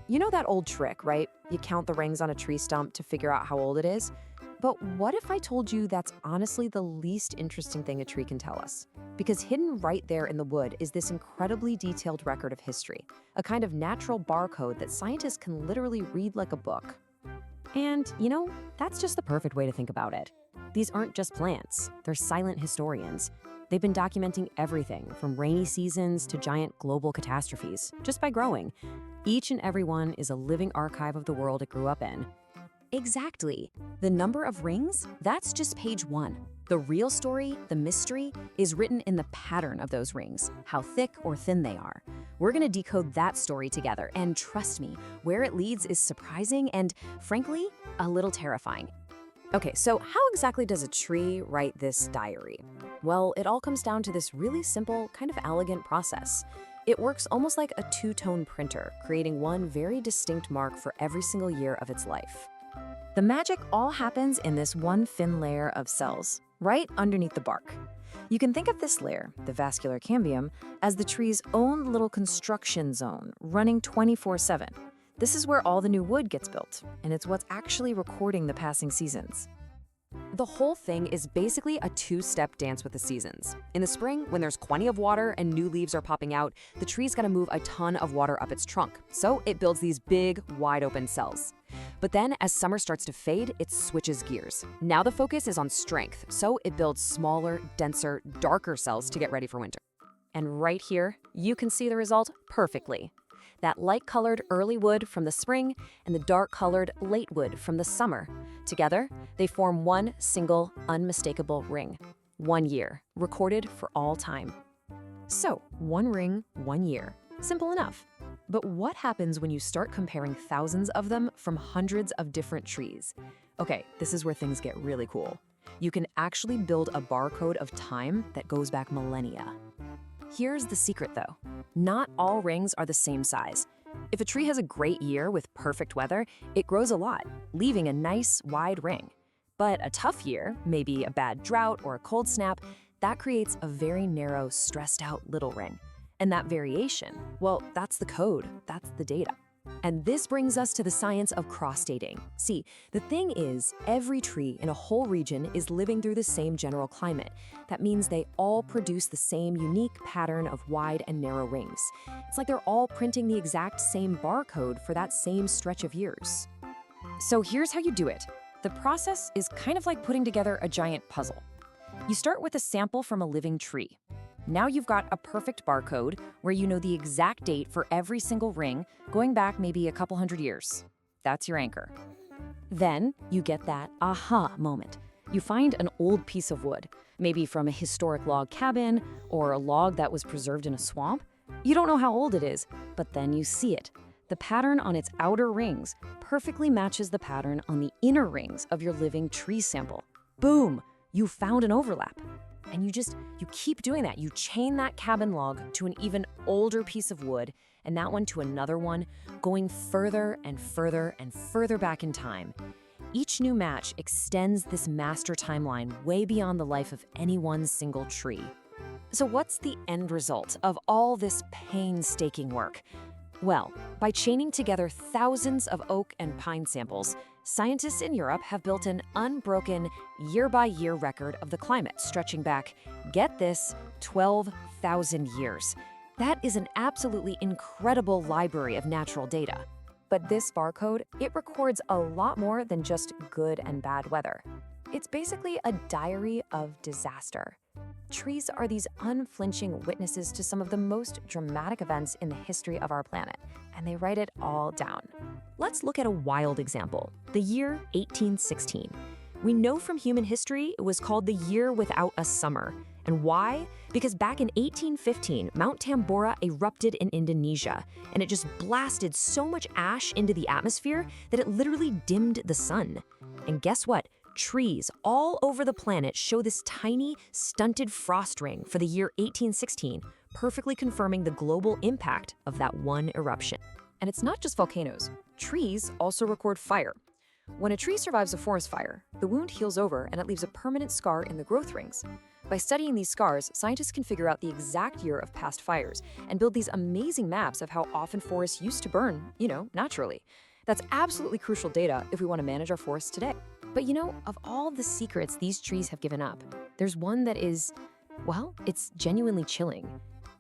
You know that old trick, right? You count the rings on a tree stump to figure out how old it is. But what if I told you that's honestly the least interesting thing a tree can tell us? Because hidden right there in the wood is this incredibly detailed record of history, a kind of natural barcode that scientists can literally read like a book. And, that's just the perfect way to think about it. These aren't just plants, they're silent historians. They've been documenting everything from rainy seasons to giant global catastrophes, just by growing. Each and every one is a living archive of the world it grew up in. Exactly. The number of rings, that's just page one. The real story, the mystery, is written in the pattern of those rings, how thick or thin they are. We're going to decode that story together, and trust me, where it leads is surprising and, frankly, a little terrifying. Okay, so how exactly does a tree write this diary? Well, it all comes down to this really simple, kind of elegant process. It works almost like a two-tone printer, creating one very distinct mark for every single year of its life. The magic all happens in this one thin layer of cells, right underneath the bark. You can think of this layer, the vascular cambium, as the tree's own little construction zone, running 24/7. This is where all the new wood gets built, and it's what's actually recording the passing seasons. The whole thing is basically a two-step dance with the seasons. In the spring, when there's plenty of water and new leaves are popping out, the tree's gotta move a ton of water up its trunk, so it builds these big, wide-open cells. But then, as summer starts to fade, it switches gears. Now the focus is on strength, so it builds smaller, denser, darker cells to get ready for winter. And right here, you can see the result perfectly. That light-colored early wood from the spring and the dark-colored late wood from the summer. Together, they form one single, unmistakable ring. 1 year, recorded for all time. So, 1 ring, 1 year. Simple enough. But what happens when you start comparing thousands of them from hundreds of different trees? Okay, this is where things get really cool. You can actually build a barcode of time that goes back millennia. Here's the secret though. Not all rings are the same size. If a tree has a great year with perfect weather, it grows a lot, leaving a nice, wide ring. But a tough year, maybe a bad drought or a cold snap, that creates a very narrow, stressed out little ring. And that variation, well, that's the code, that's the data. And this brings us to the science of cross-dating. See, the thing is, every tree in a whole region is living through the same general climate. That means they all produce the same unique pattern of wide and narrow rings. It's like they're all printing the exact same barcode for that same stretch of years. So here's how you do it. The process is kind of like putting together a giant puzzle. You start with a sample from a living tree. Now you've got a perfect barcode where you know the exact date for every single ring, going back maybe a couple hundred years. That's your anchor. Then you get that aha moment. You find an old piece of wood, maybe from a historic log cabin or a log that was preserved in a swamp. You don't know how old it is, but then you see it. The pattern on its outer rings perfectly matches the pattern on the inner rings of your living tree sample. Boom! You found an overlap. And you keep doing that. You chain that cabin log to an even older piece of wood, and that one to another one, going further and further and further back in time. Each new match extends this master timeline way beyond the life of any one single tree. So what's the end result of all this painstaking work? Well, by chaining together thousands of oak and pine samples, scientists in Europe have built an unbroken year-by-year record of the climate stretching back, get this, 12,000 years. That is an absolutely incredible library of natural data. But this barcode, it records a lot more than just good and bad weather. It's basically a diary of disaster. Trees are these unflinching witnesses to some of the most dramatic events in the history of our planet, and they write it all down. Let's look at a wild example, the year 1816. We know from human history it was called the year without a summer. And why? Because back in 1815, Mount Tambora erupted in Indonesia, and it just blasted so much ash into the atmosphere that it literally dimmed the sun. And guess what? Trees all over the planet show this tiny, stunted frost ring for the year 1816, perfectly confirming the global impact of that one eruption. And it's not just volcanoes. Trees also record fire. When a tree survives a forest fire, the wound heals over and it leaves a permanent scar in the growth rings. By studying these scars, scientists can figure out the exact year of past fires and build these amazing maps of how often forests used to burn, naturally. That's absolutely crucial data if we want to manage our forests today. But of all the secrets these trees have given up, there's one that is, well, it's genuinely chilling.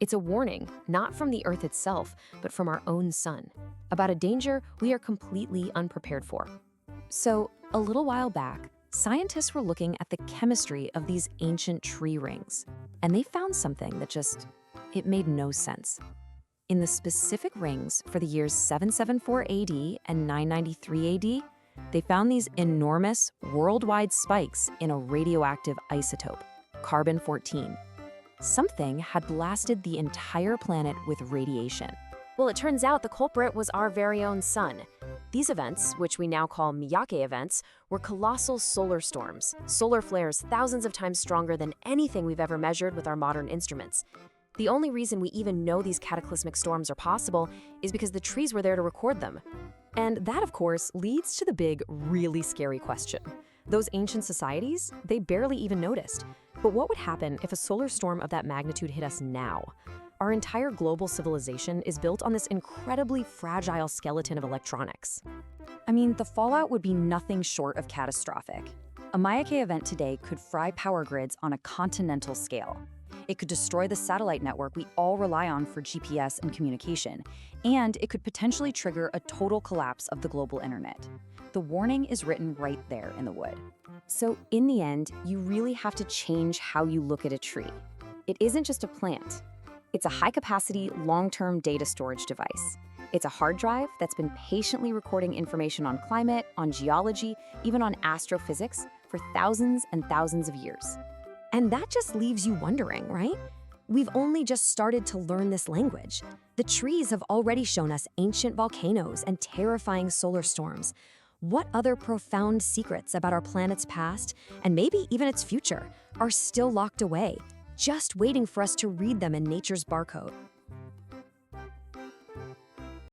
It's a warning, not from the Earth itself, but from our own sun, about a danger we are completely unprepared for. So, a little while back, scientists were looking at the chemistry of these ancient tree rings, and they found something that it made no sense. In the specific rings for the years 774 AD and 993 AD, they found these enormous worldwide spikes in a radioactive isotope, carbon-14. Something had blasted the entire planet with radiation. Well, it turns out the culprit was our very own sun. These events, which we now call Miyake events, were colossal solar storms, solar flares thousands of times stronger than anything we've ever measured with our modern instruments. The only reason we even know these cataclysmic storms are possible is because the trees were there to record them. And that, of course, leads to the big, really scary question. Those ancient societies, they barely even noticed. But what would happen if a solar storm of that magnitude hit us now? Our entire global civilization is built on this incredibly fragile skeleton of electronics. I mean, the fallout would be nothing short of catastrophic. A Miyake event today could fry power grids on a continental scale. It could destroy the satellite network we all rely on for GPS and communication, and it could potentially trigger a total collapse of the global internet. The warning is written right there in the wood. So in the end, you really have to change how you look at a tree. It isn't just a plant. It's a high-capacity, long-term data storage device. It's a hard drive that's been patiently recording information on climate, on geology, even on astrophysics for thousands and thousands of years. And that just leaves you wondering, right? We've only just started to learn this language. The trees have already shown us ancient volcanoes and terrifying solar storms. What other profound secrets about our planet's past, and maybe even its future, are still locked away, just waiting for us to read them in nature's barcode?